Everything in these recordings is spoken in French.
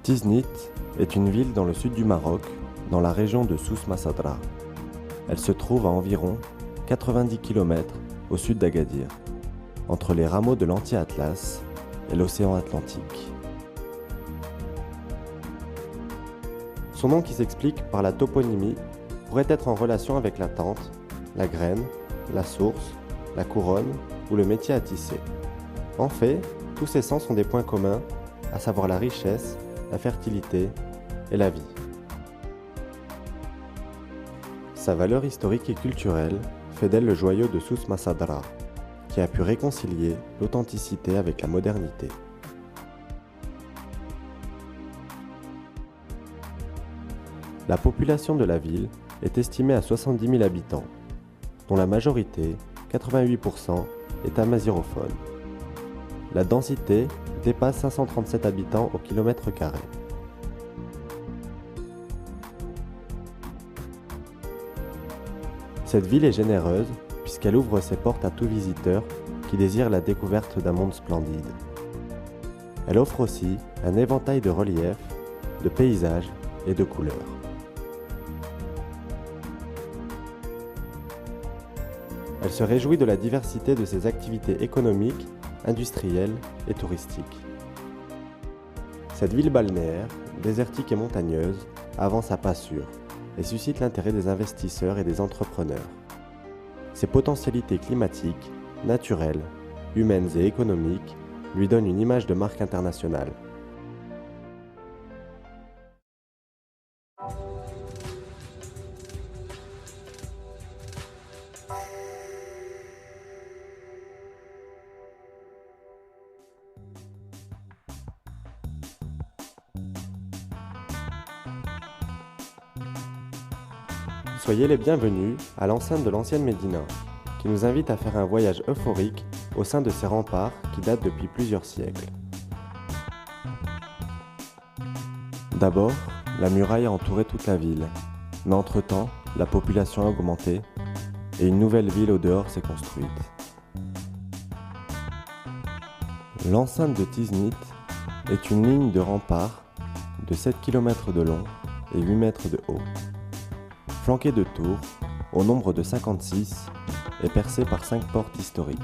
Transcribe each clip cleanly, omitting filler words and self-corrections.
Tiznit est une ville dans le sud du Maroc, dans la région de Souss Massadra. Elle se trouve à environ 90 km au sud d'Agadir, entre les rameaux de l'Anti-Atlas et l'océan Atlantique. Son nom, qui s'explique par la toponymie, pourrait être en relation avec la tente, la graine, la source, la couronne ou le métier à tisser. En fait, tous ces sens ont des points communs, à savoir la richesse, la fertilité et la vie. Sa valeur historique et culturelle fait d'elle le joyau de Souss Massadra, qui a pu réconcilier l'authenticité avec la modernité. La population de la ville est estimée à 70 000 habitants, dont la majorité, 88%, est amazirophone. La densité dépasse 537 habitants au kilomètre carré. Cette ville est généreuse puisqu'elle ouvre ses portes à tout visiteur qui désire la découverte d'un monde splendide. Elle offre aussi un éventail de reliefs, de paysages et de couleurs. Elle se réjouit de la diversité de ses activités économiques, industrielles et touristiques. Cette ville balnéaire, désertique et montagneuse, avance à pas sûrs et suscite l'intérêt des investisseurs et des entrepreneurs. Ses potentialités climatiques, naturelles, humaines et économiques lui donnent une image de marque internationale. Soyez les bienvenus à l'enceinte de l'ancienne Médina, qui nous invite à faire un voyage euphorique au sein de ces remparts qui datent depuis plusieurs siècles. D'abord, la muraille a entouré toute la ville, mais entre-temps, la population a augmenté et une nouvelle ville au dehors s'est construite. L'enceinte de Tiznit est une ligne de remparts de 7 km de long et 8 mètres de haut. Flanquée de tours, au nombre de 56, et percée par 5 portes historiques.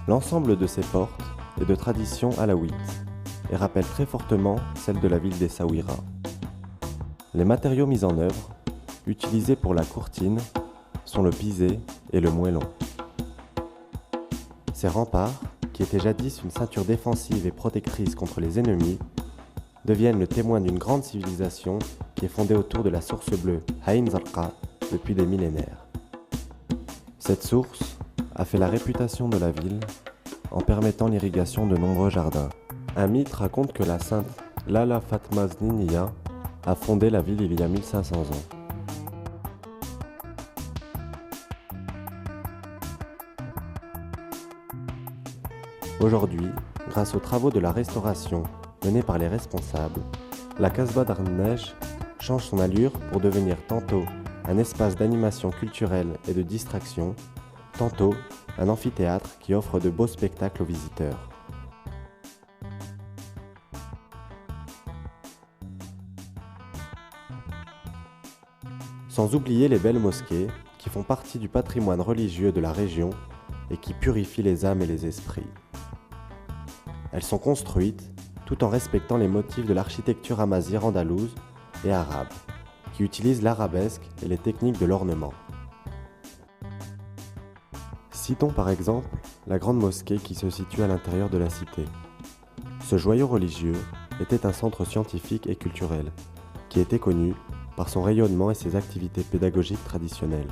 L'ensemble de ces portes est de tradition alaouite et rappelle très fortement celle de la ville d'Essaouira. Les matériaux mis en œuvre, utilisés pour la courtine, sont le pisé et le moellon. Ces remparts, qui étaient jadis une ceinture défensive et protectrice contre les ennemis, deviennent le témoin d'une grande civilisation qui est fondée autour de la source bleue Ain Zarqa depuis des millénaires. Cette source a fait la réputation de la ville en permettant l'irrigation de nombreux jardins. Un mythe raconte que la sainte Lala Fatma Zniniya a fondé la ville il y a 1500 ans. Aujourd'hui, grâce aux travaux de la restauration menée par les responsables, la Casbah d'Arneige change son allure pour devenir tantôt un espace d'animation culturelle et de distraction, tantôt un amphithéâtre qui offre de beaux spectacles aux visiteurs. Sans oublier les belles mosquées qui font partie du patrimoine religieux de la région et qui purifient les âmes et les esprits. Elles sont construites tout en respectant les motifs de l'architecture amazigh andalouse et arabe, qui utilise l'arabesque et les techniques de l'ornement. Citons par exemple la grande mosquée qui se situe à l'intérieur de la cité. Ce joyau religieux était un centre scientifique et culturel, qui était connu par son rayonnement et ses activités pédagogiques traditionnelles.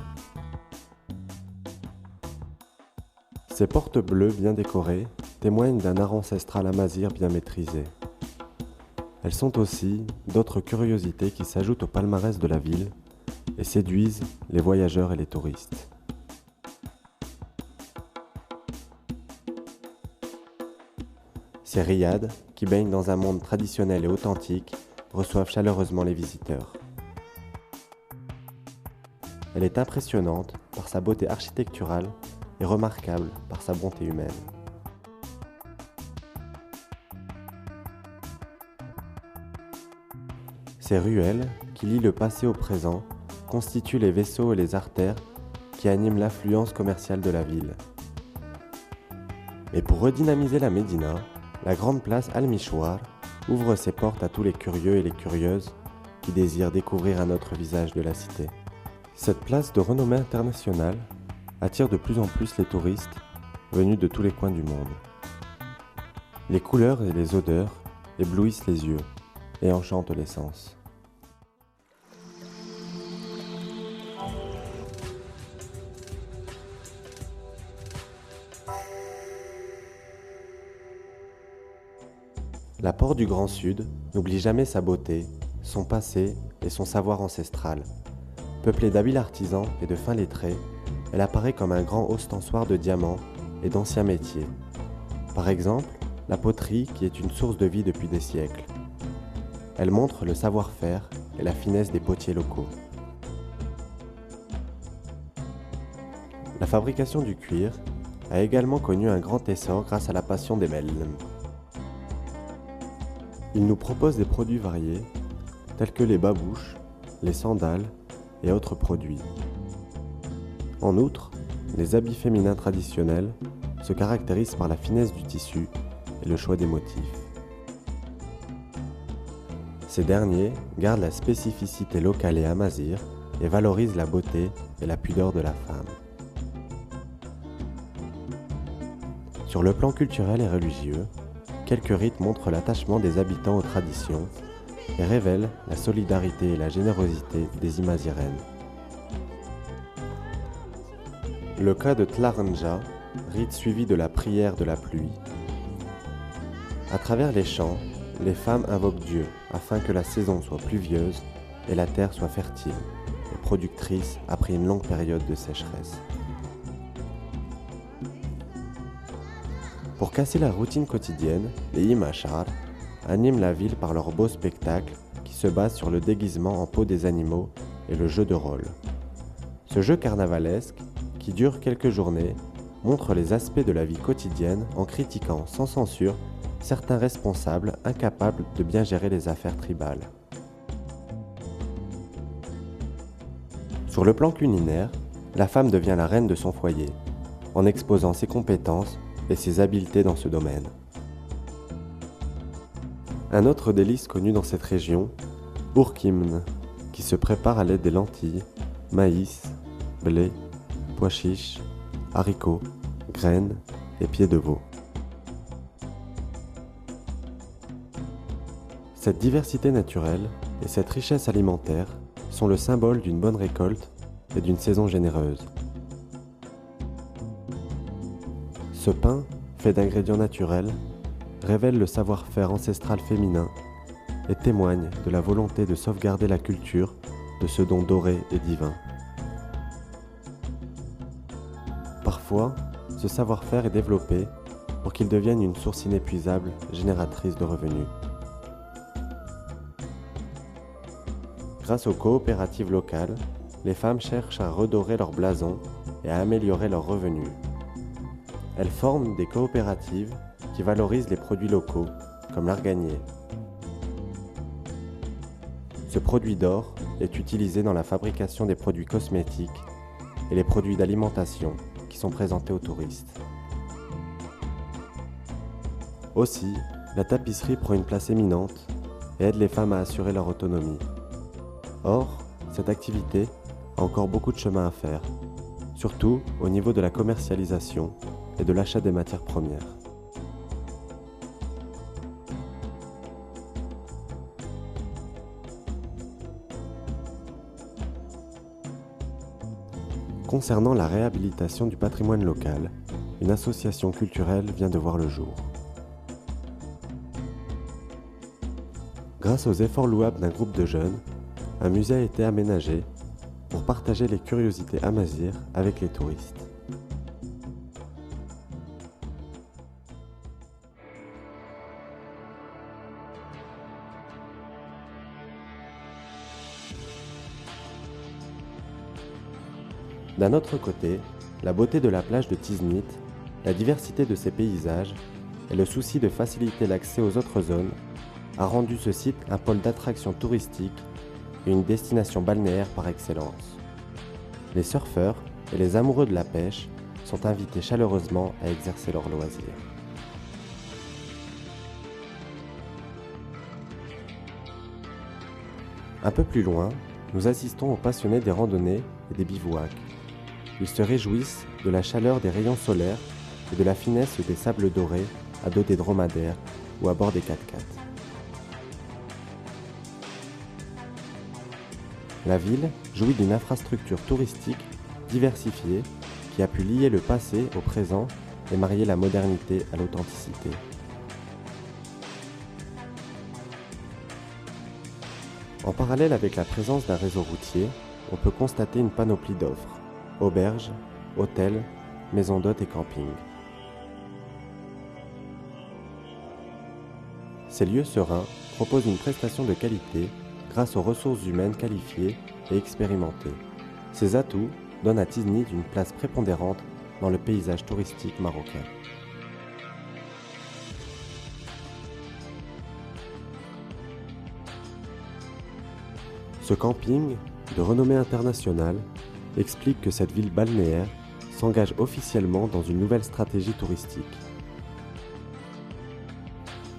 Ces portes bleues bien décorées témoignent d'un art ancestral amazigh bien maîtrisé. Elles sont aussi d'autres curiosités qui s'ajoutent au palmarès de la ville et séduisent les voyageurs et les touristes. Ces riads, qui baignent dans un monde traditionnel et authentique, reçoivent chaleureusement les visiteurs. Elle est impressionnante par sa beauté architecturale et remarquable par sa bonté humaine. Ces ruelles, qui lient le passé au présent, constituent les vaisseaux et les artères qui animent l'affluence commerciale de la ville. Et pour redynamiser la Médina, la grande place Al-Mishwar ouvre ses portes à tous les curieux et les curieuses qui désirent découvrir un autre visage de la cité. Cette place de renommée internationale attire de plus en plus les touristes venus de tous les coins du monde. Les couleurs et les odeurs éblouissent les yeux et enchantent les sens. La porte du Grand Sud n'oublie jamais sa beauté, son passé et son savoir ancestral. Peuplée d'habiles artisans et de fins lettrés, elle apparaît comme un grand ostensoir de diamants et d'anciens métiers. Par exemple, la poterie qui est une source de vie depuis des siècles. Elle montre le savoir-faire et la finesse des potiers locaux. La fabrication du cuir a également connu un grand essor grâce à la passion des Mellem. Ils nous proposent des produits variés, tels que les babouches, les sandales et autres produits. En outre, les habits féminins traditionnels se caractérisent par la finesse du tissu et le choix des motifs. Ces derniers gardent la spécificité locale et amazigh et valorisent la beauté et la pudeur de la femme. Sur le plan culturel et religieux, quelques rites montrent l'attachement des habitants aux traditions et révèlent la solidarité et la générosité des Imazirènes. Le cas de Tlaranja, rite suivi de la prière de la pluie. À travers les chants, les femmes invoquent Dieu afin que la saison soit pluvieuse et la terre soit fertile et productrice après une longue période de sécheresse. Pour casser la routine quotidienne, les Imachar animent la ville par leur beau spectacle qui se base sur le déguisement en peau des animaux et le jeu de rôle. Ce jeu carnavalesque, qui dure quelques journées, montre les aspects de la vie quotidienne en critiquant sans censure certains responsables incapables de bien gérer les affaires tribales. Sur le plan culinaire, la femme devient la reine de son foyer, en exposant ses compétences et ses habiletés dans ce domaine. Un autre délice connu dans cette région, Bourkimn, qui se prépare à l'aide des lentilles, maïs, blé, pois chiches, haricots, graines et pieds de veau. Cette diversité naturelle et cette richesse alimentaire sont le symbole d'une bonne récolte et d'une saison généreuse. Ce pain, fait d'ingrédients naturels, révèle le savoir-faire ancestral féminin et témoigne de la volonté de sauvegarder la culture de ce don doré et divin. Parfois, ce savoir-faire est développé pour qu'il devienne une source inépuisable génératrice de revenus. Grâce aux coopératives locales, les femmes cherchent à redorer leur blason et à améliorer leurs revenus. Elles forment des coopératives qui valorisent les produits locaux, comme l'arganier. Ce produit d'or est utilisé dans la fabrication des produits cosmétiques et les produits d'alimentation qui sont présentés aux touristes. Aussi, la tapisserie prend une place éminente et aide les femmes à assurer leur autonomie. Or, cette activité a encore beaucoup de chemin à faire, surtout au niveau de la commercialisation et de l'achat des matières premières. Concernant la réhabilitation du patrimoine local, une association culturelle vient de voir le jour. Grâce aux efforts louables d'un groupe de jeunes, un musée a été aménagé pour partager les curiosités amazighes avec les touristes. D'un autre côté, la beauté de la plage de Tiznit, la diversité de ses paysages et le souci de faciliter l'accès aux autres zones a rendu ce site un pôle d'attraction touristique et une destination balnéaire par excellence. Les surfeurs et les amoureux de la pêche sont invités chaleureusement à exercer leurs loisirs. Un peu plus loin, nous assistons aux passionnés des randonnées et des bivouacs. Ils se réjouissent de la chaleur des rayons solaires et de la finesse des sables dorés à dos des dromadaires ou à bord des 4x4. La ville jouit d'une infrastructure touristique diversifiée qui a pu lier le passé au présent et marier la modernité à l'authenticité. En parallèle avec la présence d'un réseau routier, on peut constater une panoplie d'offres, auberges, hôtels, maisons d'hôtes et campings. Ces lieux sereins proposent une prestation de qualité grâce aux ressources humaines qualifiées et expérimentées. Ces atouts donnent à Tiznit une place prépondérante dans le paysage touristique marocain. Ce camping, de renommée internationale, explique que cette ville balnéaire s'engage officiellement dans une nouvelle stratégie touristique.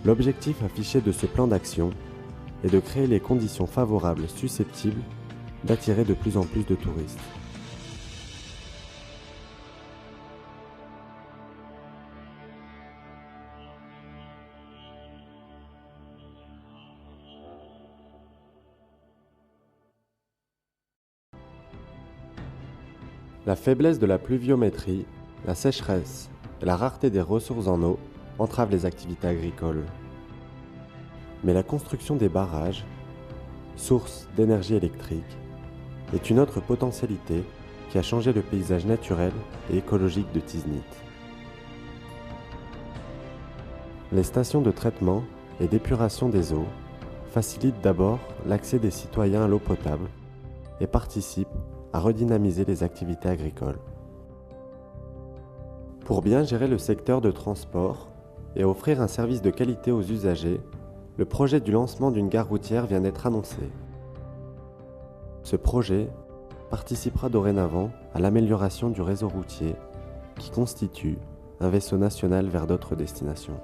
L'objectif affiché de ce plan d'action est de créer les conditions favorables susceptibles d'attirer de plus en plus de touristes. La faiblesse de la pluviométrie, la sécheresse et la rareté des ressources en eau entravent les activités agricoles. Mais la construction des barrages, source d'énergie électrique, est une autre potentialité qui a changé le paysage naturel et écologique de Tiznit. Les stations de traitement et d'épuration des eaux facilitent d'abord l'accès des citoyens à l'eau potable et participent à redynamiser les activités agricoles. Pour bien gérer le secteur de transport et offrir un service de qualité aux usagers, le projet du lancement d'une gare routière vient d'être annoncé. Ce projet participera dorénavant à l'amélioration du réseau routier qui constitue un vaisseau national vers d'autres destinations.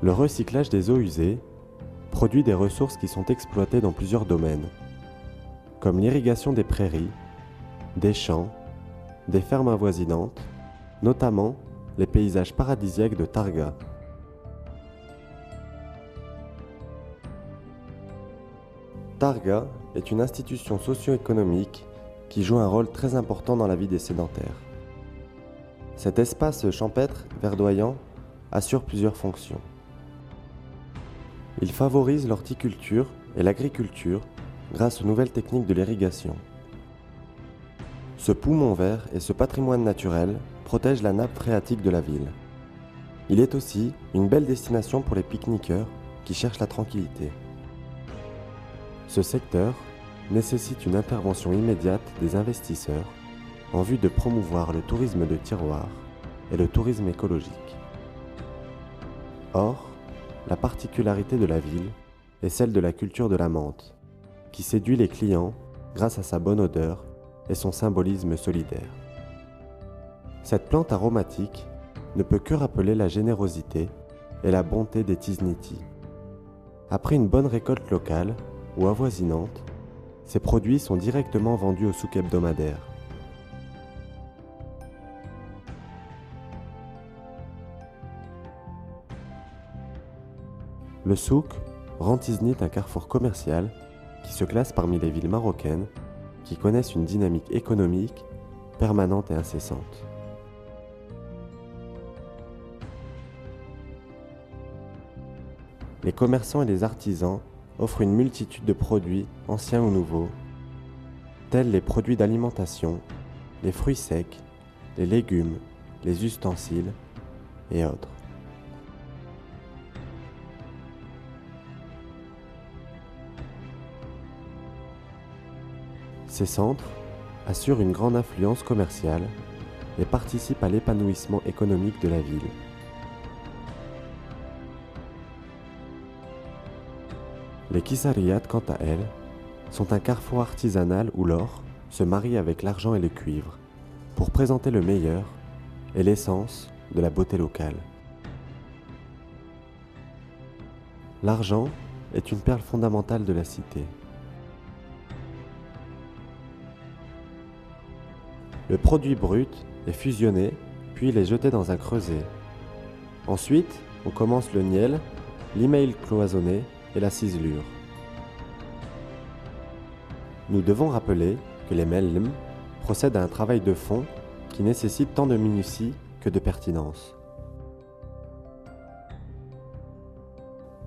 Le recyclage des eaux usées produit des ressources qui sont exploitées dans plusieurs domaines, comme l'irrigation des prairies, des champs, des fermes avoisinantes, notamment les paysages paradisiaques de Targa. Targa est une institution socio-économique qui joue un rôle très important dans la vie des sédentaires. Cet espace champêtre verdoyant assure plusieurs fonctions. Il favorise l'horticulture et l'agriculture grâce aux nouvelles techniques de l'irrigation. Ce poumon vert et ce patrimoine naturel protègent la nappe phréatique de la ville. Il est aussi une belle destination pour les pique-niqueurs qui cherchent la tranquillité. Ce secteur nécessite une intervention immédiate des investisseurs en vue de promouvoir le tourisme de terroir et le tourisme écologique. Or, la particularité de la ville est celle de la culture de la menthe, qui séduit les clients grâce à sa bonne odeur et son symbolisme solidaire. Cette plante aromatique ne peut que rappeler la générosité et la bonté des Tizniti. Après une bonne récolte locale ou avoisinante, ces produits sont directement vendus au souk hebdomadaire. Le souk rend Tiznit un carrefour commercial qui se classe parmi les villes marocaines qui connaissent une dynamique économique permanente et incessante. Les commerçants et les artisans offrent une multitude de produits anciens ou nouveaux, tels les produits d'alimentation, les fruits secs, les légumes, les ustensiles et autres. Ces centres assurent une grande influence commerciale et participent à l'épanouissement économique de la ville. Les Kisariyat, quant à elles, sont un carrefour artisanal où l'or se marie avec l'argent et le cuivre pour présenter le meilleur et l'essence de la beauté locale. L'argent est une perle fondamentale de la cité. Le produit brut est fusionné, puis il est jeté dans un creuset. Ensuite, on commence le niel, l'email cloisonné et la ciselure. Nous devons rappeler que les mellem procèdent à un travail de fond qui nécessite tant de minutie que de pertinence.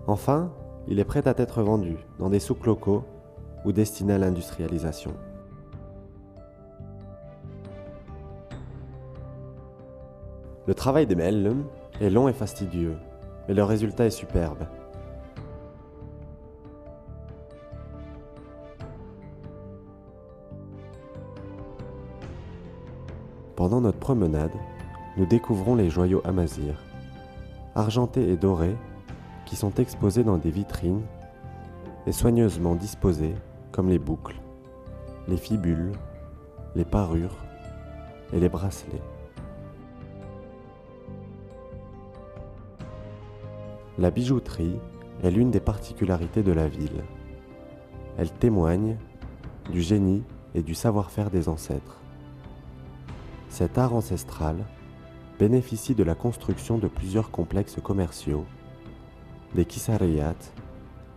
Enfin, il est prêt à être vendu dans des souks locaux ou destinés à l'industrialisation. Le travail des mellem est long et fastidieux, mais le résultat est superbe. Pendant notre promenade, nous découvrons les joyaux amazirs, argentés et dorés, qui sont exposés dans des vitrines et soigneusement disposés comme les boucles, les fibules, les parures et les bracelets. La bijouterie est l'une des particularités de la ville. Elle témoigne du génie et du savoir-faire des ancêtres. Cet art ancestral bénéficie de la construction de plusieurs complexes commerciaux, des kisariyat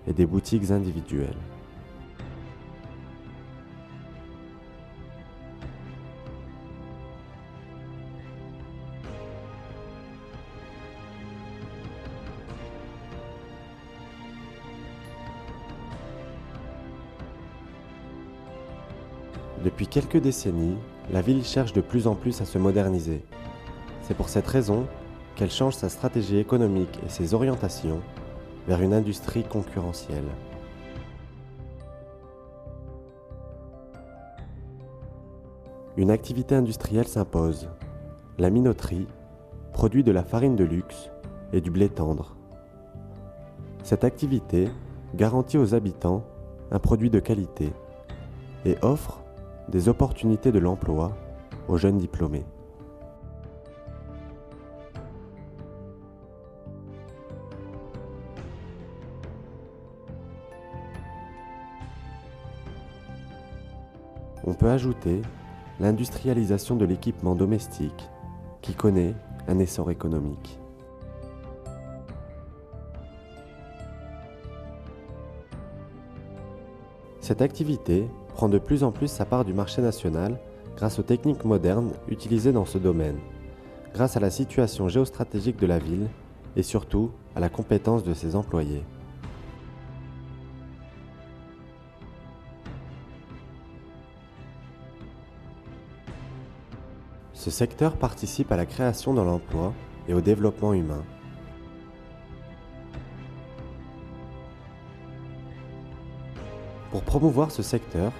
et des boutiques individuelles. Depuis quelques décennies, la ville cherche de plus en plus à se moderniser. C'est pour cette raison qu'elle change sa stratégie économique et ses orientations vers une industrie concurrentielle. Une activité industrielle s'impose. La minoterie produit de la farine de luxe et du blé tendre. Cette activité garantit aux habitants un produit de qualité et offre des opportunités de l'emploi aux jeunes diplômés. On peut ajouter l'industrialisation de l'équipement domestique qui connaît un essor économique. Cette activité prend de plus en plus sa part du marché national grâce aux techniques modernes utilisées dans ce domaine, grâce à la situation géostratégique de la ville et surtout à la compétence de ses employés. Ce secteur participe à la création de l'emploi et au développement humain. Pour promouvoir ce secteur,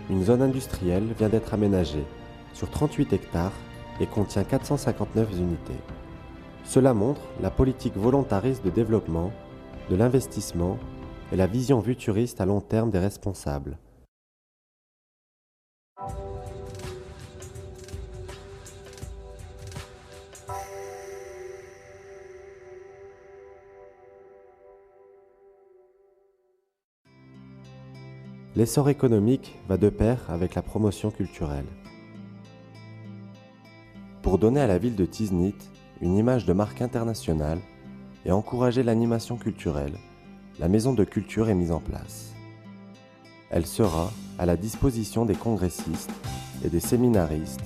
une zone industrielle vient d'être aménagée sur 38 hectares et contient 459 unités. Cela montre la politique volontariste de développement, de l'investissement et la vision futuriste à long terme des responsables. L'essor économique va de pair avec la promotion culturelle. Pour donner à la ville de Tiznit une image de marque internationale et encourager l'animation culturelle, la maison de culture est mise en place. Elle sera à la disposition des congressistes et des séminaristes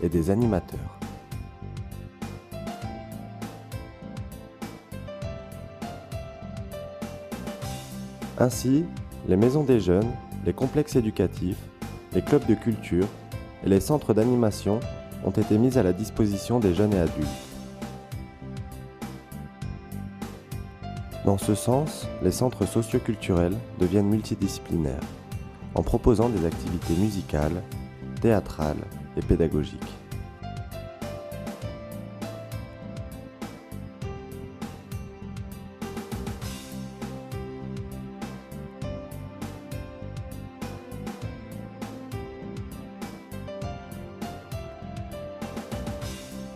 et des animateurs. Ainsi, les maisons des jeunes, les complexes éducatifs, les clubs de culture et les centres d'animation ont été mis à la disposition des jeunes et adultes. Dans ce sens, les centres socio-culturels deviennent multidisciplinaires, en proposant des activités musicales, théâtrales et pédagogiques.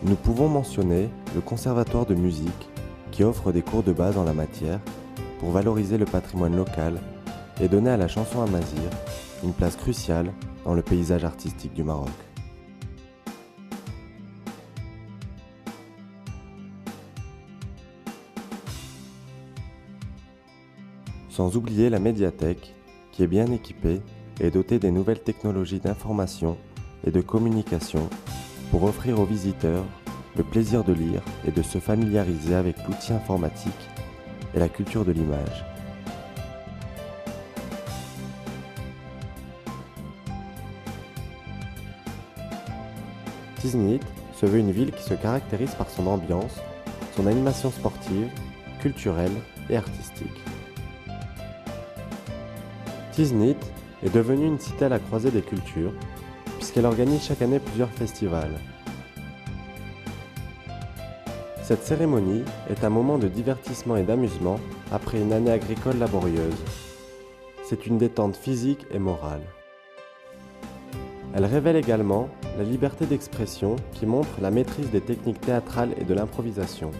Nous pouvons mentionner le Conservatoire de musique qui offre des cours de base en la matière pour valoriser le patrimoine local et donner à la chanson amazigh une place cruciale dans le paysage artistique du Maroc. Sans oublier la médiathèque qui est bien équipée et dotée des nouvelles technologies d'information et de communication pour offrir aux visiteurs le plaisir de lire et de se familiariser avec l'outil informatique et la culture de l'image. Tiznit se veut une ville qui se caractérise par son ambiance, son animation sportive, culturelle et artistique. Tiznit est devenue une cité à la croisée des cultures, puisqu'elle organise chaque année plusieurs festivals. Cette cérémonie est un moment de divertissement et d'amusement après une année agricole laborieuse. C'est une détente physique et morale. Elle révèle également la liberté d'expression qui montre la maîtrise des techniques théâtrales et de l'improvisation.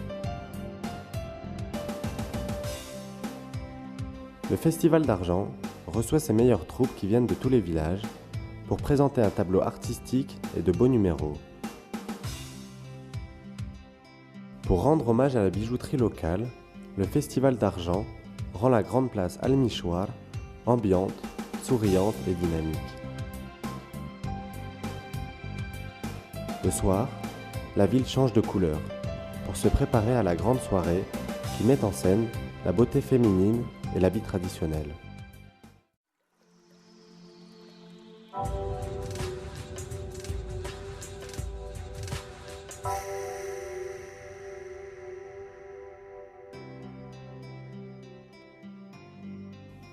Le Festival d'Argent reçoit ses meilleures troupes qui viennent de tous les villages pour présenter un tableau artistique et de beaux numéros. Pour rendre hommage à la bijouterie locale, le Festival d'Argent rend la grande place Al-Michouar ambiante, souriante et dynamique. Le soir, la ville change de couleur pour se préparer à la grande soirée qui met en scène la beauté féminine et l'habit traditionnel.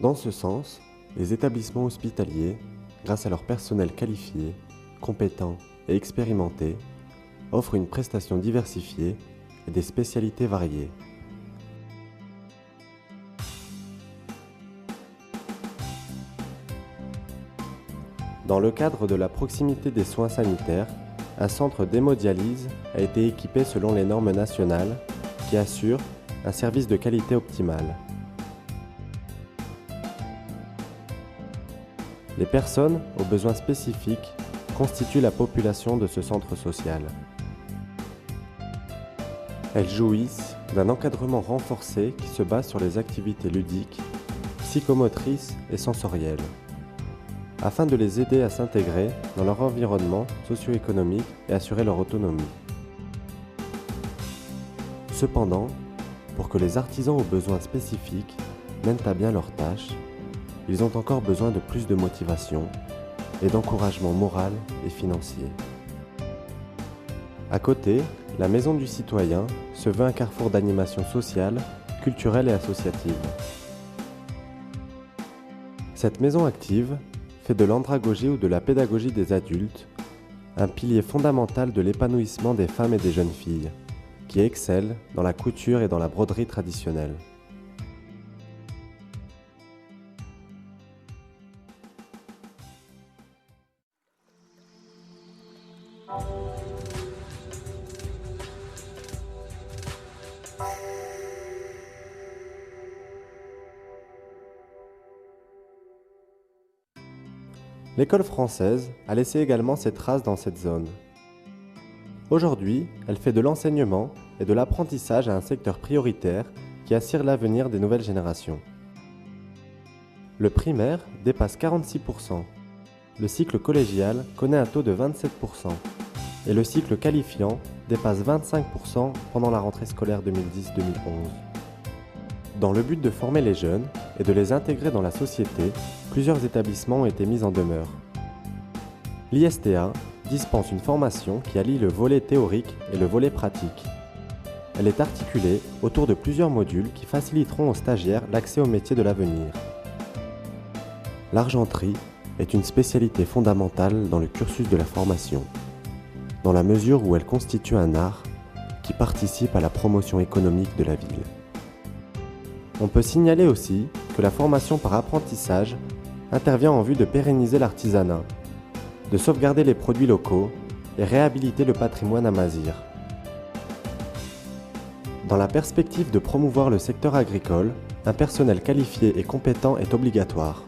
Dans ce sens, les établissements hospitaliers, grâce à leur personnel qualifié, compétent et expérimenté, offrent une prestation diversifiée et des spécialités variées. Dans le cadre de la proximité des soins sanitaires, un centre d'hémodialyse a été équipé selon les normes nationales qui assurent un service de qualité optimale. Les personnes aux besoins spécifiques constituent la population de ce centre social. Elles jouissent d'un encadrement renforcé qui se base sur les activités ludiques, psychomotrices et sensorielles, afin de les aider à s'intégrer dans leur environnement socio-économique et assurer leur autonomie. Cependant, pour que les artisans aux besoins spécifiques mènent à bien leurs tâches, ils ont encore besoin de plus de motivation et d'encouragement moral et financier. À côté, la Maison du Citoyen se veut un carrefour d'animation sociale, culturelle et associative. Cette maison active fait de l'andragogie ou de la pédagogie des adultes un pilier fondamental de l'épanouissement des femmes et des jeunes filles, qui excellent dans la couture et dans la broderie traditionnelle. L'école française a laissé également ses traces dans cette zone. Aujourd'hui, elle fait de l'enseignement et de l'apprentissage à un secteur prioritaire qui assure l'avenir des nouvelles générations. Le primaire dépasse 46%, le cycle collégial connaît un taux de 27% et le cycle qualifiant dépasse 25% pendant la rentrée scolaire 2010-2011. Dans le but de former les jeunes et de les intégrer dans la société, plusieurs établissements ont été mis en demeure. L'ISTA dispense une formation qui allie le volet théorique et le volet pratique. Elle est articulée autour de plusieurs modules qui faciliteront aux stagiaires l'accès aux métiers de l'avenir. L'argenterie est une spécialité fondamentale dans le cursus de la formation, dans la mesure où elle constitue un art qui participe à la promotion économique de la ville. On peut signaler aussi que la formation par apprentissage intervient en vue de pérenniser l'artisanat, de sauvegarder les produits locaux et réhabiliter le patrimoine amazigh, Dans la perspective de promouvoir le secteur agricole, un personnel qualifié et compétent est obligatoire.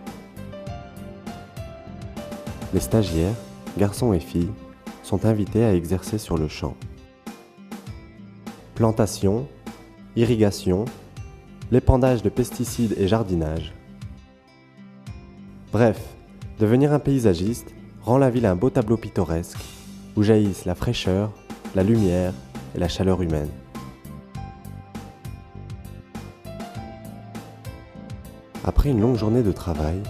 Les stagiaires, garçons et filles, sont invités à exercer sur le champ. Plantation, irrigation, l'épandage de pesticides et jardinage. Bref, devenir un paysagiste rend la ville un beau tableau pittoresque où jaillissent la fraîcheur, la lumière et la chaleur humaine. Après une longue journée de travail,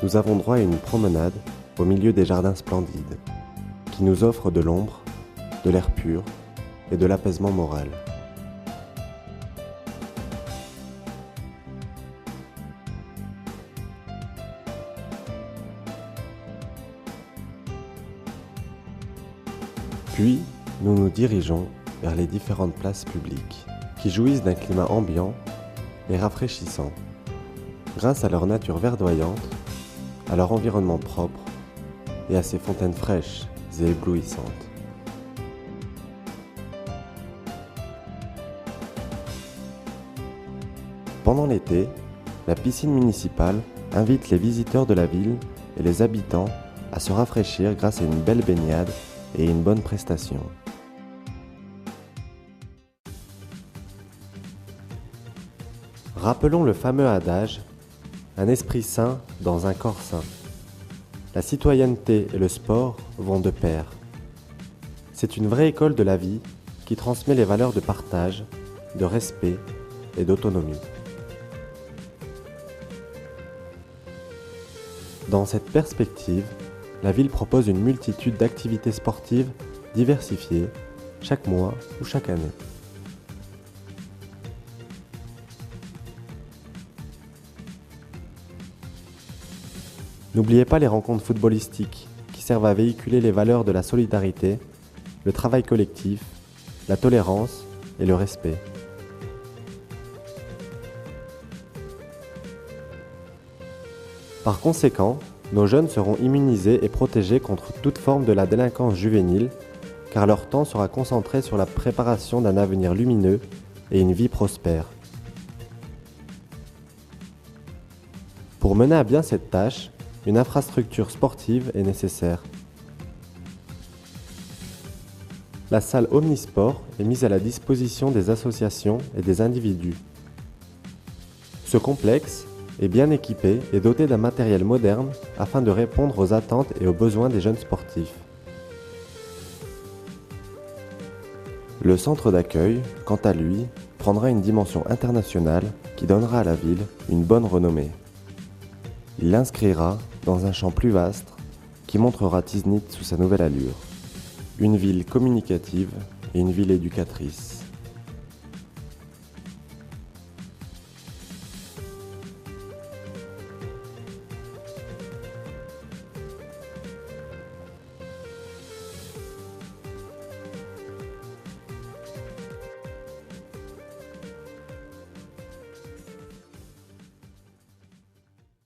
nous avons droit à une promenade au milieu des jardins splendides, qui nous offrent de l'ombre, de l'air pur et de l'apaisement moral. Puis, nous nous dirigeons vers les différentes places publiques, qui jouissent d'un climat ambiant et rafraîchissant, grâce à leur nature verdoyante, à leur environnement propre et à ses fontaines fraîches et éblouissantes. Pendant l'été, la piscine municipale invite les visiteurs de la ville et les habitants à se rafraîchir grâce à une belle baignade et une bonne prestation. Rappelons le fameux adage « Un esprit sain dans un corps sain ». La citoyenneté et le sport vont de pair. C'est une vraie école de la vie qui transmet les valeurs de partage, de respect et d'autonomie. Dans cette perspective, la ville propose une multitude d'activités sportives diversifiées chaque mois ou chaque année. N'oubliez pas les rencontres footballistiques qui servent à véhiculer les valeurs de la solidarité, le travail collectif, la tolérance et le respect. Par conséquent, nos jeunes seront immunisés et protégés contre toute forme de la délinquance juvénile, car leur temps sera concentré sur la préparation d'un avenir lumineux et une vie prospère. Pour mener à bien cette tâche, une infrastructure sportive est nécessaire. La salle Omnisport est mise à la disposition des associations et des individus. Ce complexe est bien équipé et doté d'un matériel moderne afin de répondre aux attentes et aux besoins des jeunes sportifs. Le centre d'accueil, quant à lui, prendra une dimension internationale qui donnera à la ville une bonne renommée. Il l'inscrira dans un champ plus vaste qui montrera Tiznit sous sa nouvelle allure. Une ville communicative et une ville éducatrice.